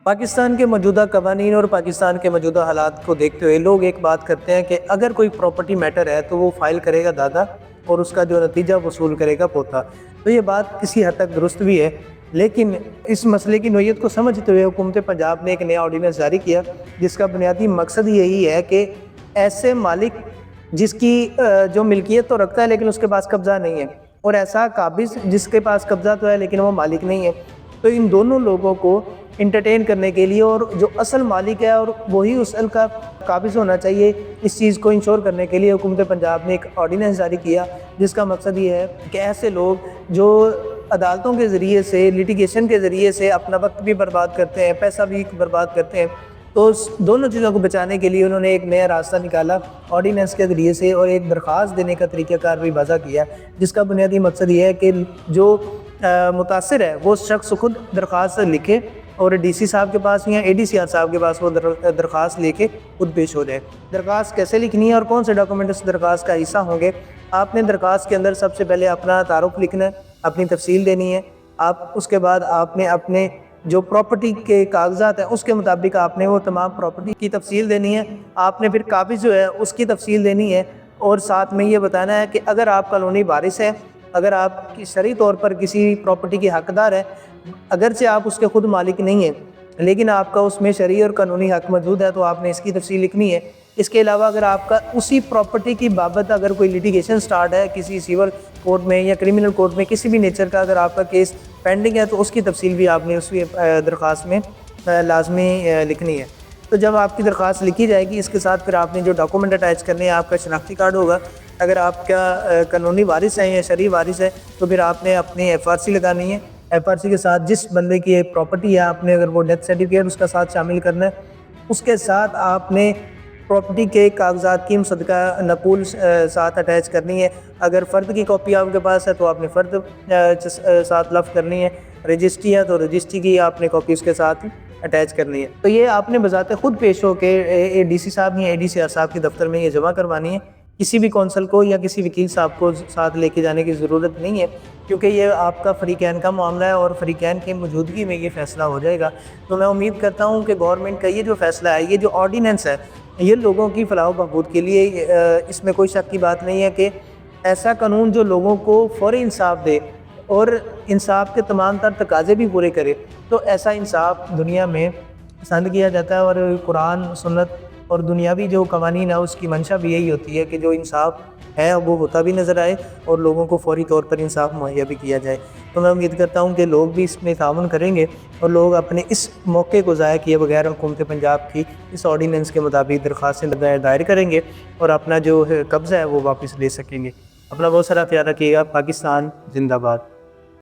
پاکستان کے موجودہ قوانین اور پاکستان کے موجودہ حالات کو دیکھتے ہوئے لوگ ایک بات کرتے ہیں کہ اگر کوئی پراپرٹی میٹر ہے تو وہ فائل کرے گا دادا اور اس کا جو نتیجہ وصول کرے گا پوتا۔ تو یہ بات کسی حد تک درست بھی ہے، لیکن اس مسئلے کی نوعیت کو سمجھتے ہوئے حکومت پنجاب نے ایک نیا آرڈیننس جاری کیا جس کا بنیادی مقصد یہی ہے کہ ایسے مالک جس کی جو ملکیت تو رکھتا ہے لیکن اس کے پاس قبضہ نہیں ہے، اور ایسا قابض جس کے پاس قبضہ تو ہے لیکن وہ مالک نہیں ہے، تو ان دونوں لوگوں کو انٹرٹین کرنے کے لیے اور جو اصل مالک ہے اور وہی اصل کا قابض ہونا چاہیے، اس چیز کو انشور کرنے کے لیے حکومت پنجاب نے ایک آرڈیننس جاری کیا جس کا مقصد یہ ہے کہ ایسے لوگ جو عدالتوں کے ذریعے سے، لیٹیگیشن کے ذریعے سے اپنا وقت بھی برباد کرتے ہیں، پیسہ بھی برباد کرتے ہیں، تو اس دونوں چیزوں کو بچانے کے لیے انہوں نے ایک نیا راستہ نکالا آرڈیننس کے ذریعے سے، اور ایک درخواست دینے کا طریقہ کار بھی وضع کیا جس کا بنیادی مقصد یہ ہے کہ جو متاثر ہے وہ شخص خود درخواست لکھے اور ڈی سی صاحب کے پاس یا اے ڈی سی آر صاحب کے پاس وہ درخواست لے کے خود پیش ہو جائے۔ درخواست کیسے لکھنی ہے اور کون سے ڈاکومنٹ اس درخواست کا حصہ ہوں گے؟ آپ نے درخواست کے اندر سب سے پہلے اپنا تعارف لکھنا ہے، اپنی تفصیل دینی ہے، اس کے بعد آپ نے اپنے جو پراپرٹی کے کاغذات ہیں اس کے مطابق آپ نے وہ تمام پراپرٹی کی تفصیل دینی ہے، آپ نے پھر قابض جو ہے اس کی تفصیل دینی ہے، اور ساتھ میں یہ بتانا ہے کہ اگر آپ قانونی وارث ہیں، اگر آپ کی شرعی طور پر کسی پراپرٹی کی حقدار ہے، اگرچہ آپ اس کے خود مالک نہیں ہیں لیکن آپ کا اس میں شرعی اور قانونی حق موجود ہے، تو آپ نے اس کی تفصیل لکھنی ہے۔ اس کے علاوہ اگر آپ کا اسی پراپرٹی کی بابت اگر کوئی لیٹیگیشن سٹارٹ ہے کسی سیول کورٹ میں یا کرمنل کورٹ میں، کسی بھی نیچر کا اگر آپ کا کیس پینڈنگ ہے تو اس کی تفصیل بھی آپ نے اس درخواست میں لازمی لکھنی ہے۔ تو جب آپ کی درخواست لکھی جائے گی، اس کے ساتھ پھر آپ نے جو ڈاکومنٹ اٹیچ کرنے ہیں، آپ کا شناختی کارڈ ہوگا، اگر آپ کا قانونی وارث ہے یا شرعی وارث ہے تو پھر آپ نے اپنی ایف آر سی لگانی ہے، ایف آر سی کے ساتھ جس بندے کی پراپرٹی ہے آپ نے اگر وہ ڈیتھ سرٹیفکیٹ اس کا ساتھ شامل کرنا ہے، اس کے ساتھ آپ نے پراپرٹی کے کاغذات کی مصدقہ نقول ساتھ اٹیچ کرنی ہے۔ اگر فرد کی کاپی آپ کے پاس ہے تو آپ نے فرد ساتھ لفظ کرنی ہے، رجسٹری ہے تو رجسٹری کی آپ نے کاپی اس کے ساتھ اٹیچ کرنی ہے۔ تو یہ آپ نے بذات خود پیش ہو کے ڈی سی صاحب یا اے ڈی سی آر صاحب کے دفتر میں یہ جمع کروانی ہے، کسی بھی کونسل کو یا کسی وکیل صاحب کو ساتھ لے کے جانے کی ضرورت نہیں ہے، کیونکہ یہ آپ کا فریقین کا معاملہ ہے اور فریقین کی موجودگی میں یہ فیصلہ ہو جائے گا۔ تو میں امید کرتا ہوں کہ گورنمنٹ کا یہ جو فیصلہ ہے، یہ جو آرڈیننس ہے، یہ لوگوں کی فلاح و بہبود کے لیے، اس میں کوئی شک کی بات نہیں ہے کہ ایسا قانون جو لوگوں کو فوری انصاف دے اور انصاف کے تمام تر تقاضے بھی پورے کرے، تو ایسا انصاف دنیا میں پسند کیا جاتا ہے، اور قرآن، سنت اور دنیاوی جو قوانین ہے اس کی منشا بھی یہی ہوتی ہے کہ جو انصاف ہے وہ ہوتا بھی نظر آئے اور لوگوں کو فوری طور پر انصاف مہیا بھی کیا جائے۔ تو میں امید کرتا ہوں کہ لوگ بھی اس میں تعاون کریں گے اور لوگ اپنے اس موقع کو ضائع کیے بغیر حکومت پنجاب کی اس آرڈیننس کے مطابق درخواستیں دائر کریں گے اور اپنا جو قبضہ ہے وہ واپس لے سکیں گے۔ اپنا بہت سارا خیال رکھیے گا۔ پاکستان زندہ باد۔